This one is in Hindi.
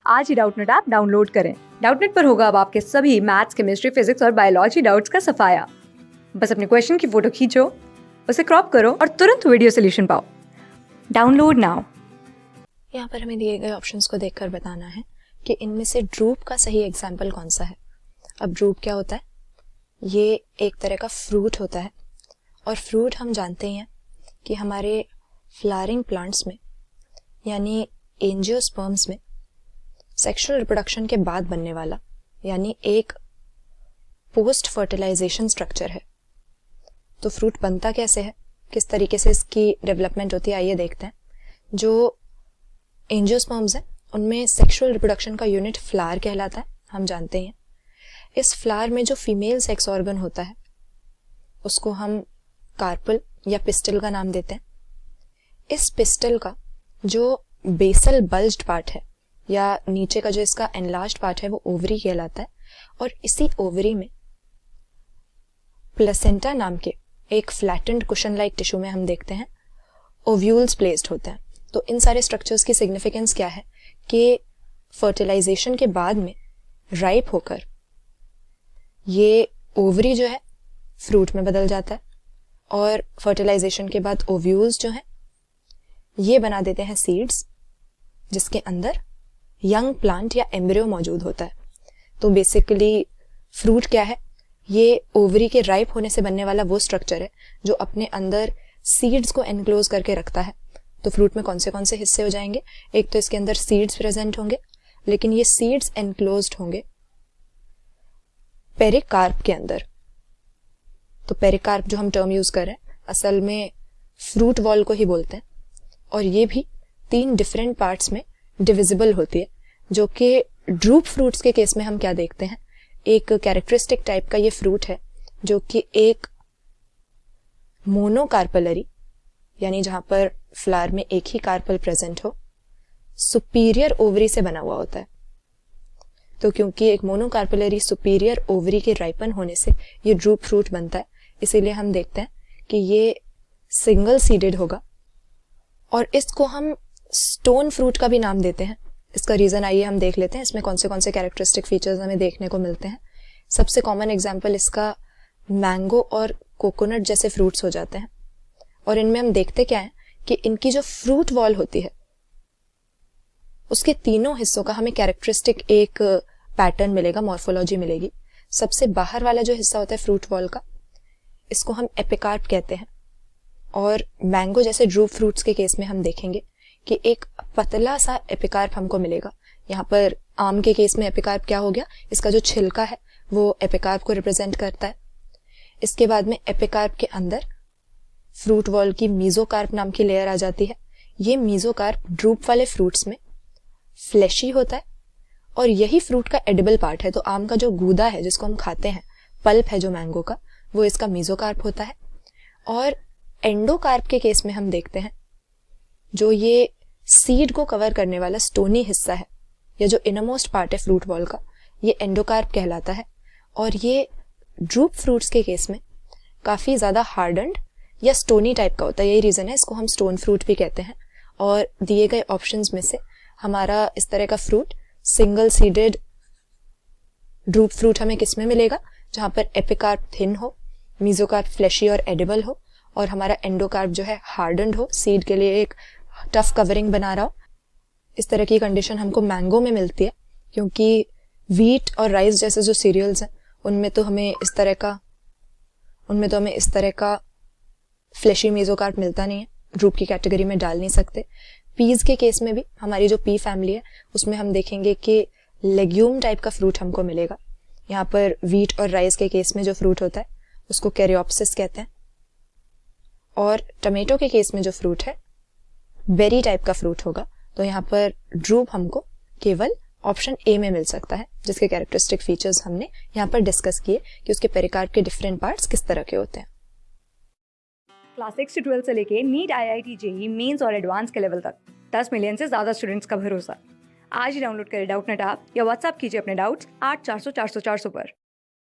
आज ही डाउटनेट ऐप डाउनलोड करें। डाउटनेट पर होगा अब आपके सभी मैथ्स, केमिस्ट्री, फिजिक्स और बायोलॉजी डाउट्स का सफाया। बस अपने क्वेश्चन की फोटो खींचो, उसे क्रॉप करो और तुरंत वीडियो सोल्यूशन पाओ। Download now. यहाँ पर हमें दिए गए ऑप्शंस को देखकर बताना है कि इनमें से ड्रूप का सही एग्जाम्पल कौन सा है। अब ड्रूप क्या होता है? ये एक तरह का फ्रूट होता है और फ्रूट हम जानते हैं कि हमारे फ्लावरिंग प्लांट्स में यानी एंजियोस्पर्म्स में सेक्सुअल रिप्रोडक्शन के बाद बनने वाला यानी एक पोस्ट फर्टिलाइजेशन स्ट्रक्चर है। तो फ्रूट बनता कैसे है, किस तरीके से इसकी डेवलपमेंट होती है, आइए देखते हैं। जो एंजियोस्पर्म्स हैं उनमें सेक्सुअल रिप्रोडक्शन का यूनिट फ्लावर कहलाता है, हम जानते हैं। इस फ्लावर में जो फीमेल सेक्स ऑर्गन होता है उसको हम कार्पल या पिस्टल का नाम देते हैं। इस पिस्टल का जो बेसल बल्ज्ड पार्ट है या नीचे का जो इसका एनलार्ज्ड पार्ट है वो ओवरी कहलाता है और इसी ओवरी में प्लेसेंटा नाम के एक फ्लैटेंड कुशन लाइक टिश्यू में हम देखते हैं ओव्यूल्स प्लेस्ड होते हैं। तो इन सारे स्ट्रक्चर्स की सिग्निफिकेंस क्या है कि फर्टिलाइजेशन के बाद में राइप होकर ये ओवरी जो है फ्रूट में बदल जाता है और फर्टिलाइजेशन के बाद ओव्यूल्स जो हैं ये बना देते हैं सीड्स जिसके अंदर यंग प्लांट या एम्ब्रियो मौजूद होता है। तो बेसिकली फ्रूट क्या है? ये ओवरी के राइप होने से बनने वाला वो स्ट्रक्चर है जो अपने अंदर सीड्स को एनक्लोज करके रखता है। तो फ्रूट में कौन से हिस्से हो जाएंगे? एक तो इसके अंदर सीड्स प्रेजेंट होंगे, लेकिन ये सीड्स एनक्लोज्ड होंगे पेरिकार्प के अंदर। तो पेरिकार्प जो हम टर्म यूज कर रहे हैं असल में फ्रूट वॉल को ही बोलते हैं और ये भी 3 डिफरेंट पार्ट्स में डिविजिबल होती है, जो कि ड्रूप फ्रूट्स के केस में हम क्या देखते हैं, एक कैरेक्टरिस्टिक टाइप का ये फ्रूट है जो कि एक मोनोकार्पलरी यानी जहां पर फ्लावर में एक ही कार्पल प्रेजेंट हो सुपीरियर ओवरी से बना हुआ होता है। तो क्योंकि एक मोनोकार्पलरी सुपीरियर ओवरी के राइपन होने से ये ड्रूप फ्रूट बनता है, इसीलिए हम देखते हैं कि ये सिंगल सीडेड होगा और इसको हम स्टोन फ्रूट का भी नाम देते हैं। इसका रीजन आइए हम देख लेते हैं। इसमें कौन से कैरेक्टरिस्टिक फीचर्स हमें देखने को मिलते हैं। सबसे कॉमन एग्जांपल इसका मैंगो और कोकोनट जैसे फ्रूट्स हो जाते हैं और इनमें हम देखते क्या है कि इनकी जो फ्रूट वॉल होती है उसके तीनों हिस्सों का हमें कैरेक्टरिस्टिक एक पैटर्न मिलेगा, मॉर्फोलॉजी मिलेगी। सबसे बाहर वाला जो हिस्सा होता है फ्रूट वॉल का, इसको हम एपिकार्प कहते हैं और मैंगो जैसे ड्रूप फ्रूट्स के केस में हम देखेंगे कि एक पतला सा एपिकार्प हमको मिलेगा। यहाँ पर आम के केस में एपिकार्प क्या हो गया, इसका जो छिलका है वो एपिकार्प को रिप्रेजेंट करता है। इसके बाद में एपिकार्प के अंदर फ्रूट वॉल की मीजोकार्प नाम की लेयर आ जाती है। ये मीजोकार्प ड्रूप वाले फ्रूट्स में फ्लैशी होता है और यही फ्रूट का एडिबल पार्ट है। तो आम का जो गूदा है जिसको हम खाते हैं, पल्प है जो मैंगो का, वो इसका मीजोकार्प होता है। और एंडोकार्प के केस में हम देखते हैं जो ये सीड को कवर करने वाला स्टोनी हिस्सा है या जो इनरमोस्ट पार्ट है फ्रूट वॉल का, ये एंडोकार्प कहलाता है। और ये ड्रूप फ्रूट्स के केस में काफी ज्यादा हार्डन्ड या स्टोनी टाइप का होता है, यही रीजन है इसको हम स्टोन फ्रूट भी कहते हैं। और दिए गए ऑप्शंस में से हमारा इस तरह का fruit single seeded drupe fruit हमें किस में मिलेगा? जहां पर एपिकार्प थिन हो, मीजोकार्प फ्लैशी और एडिबल हो और हमारा एंडोकार्प जो है हार्डन्ड हो, सीड के लिए एक टफ कवरिंग बना रहा हो। इस तरह की कंडीशन हमको मैंगो में मिलती है क्योंकि व्हीट और राइस जैसे जो सीरियल्स हैं उनमें तो हमें इस तरह का फ्लैशी मीजोकार्प मिलता नहीं है, ड्रूप की कैटेगरी में डाल नहीं सकते। पीज के केस में भी हमारी जो पी फैमिली है उसमें हम देखेंगे कि लेग्यूम टाइप का फ्रूट हमको मिलेगा। यहाँ पर व्हीट और राइस के केस में जो फ्रूट होता है उसको कैरियोप्सिस कहते हैं और टमेटो के केस में जो फ्रूट है बेरी टाइप का फ्रूट होगा। तो यहाँ पर ड्रूप हमको केवल ऑप्शन ए में मिल सकता है, जिसके कैरेक्टरिस्टिक फीचर्स हमने यहाँ पर डिस्कस किए कि उसके पेरिकार्प के डिफरेंट पार्ट्स किस तरह के होते हैं। क्लास 6 से 12 से लेके नीट, IIT, जेईई मेंस और एडवांस के लेवल तक 10 मिलियन से ज्यादा स्टूडेंट्स का भरोसा। आज ही डाउनलोड करें डाउटनेट ऐप या व्हाट्सएप कीजिए अपने डाउट्स 8400 400 400 पर।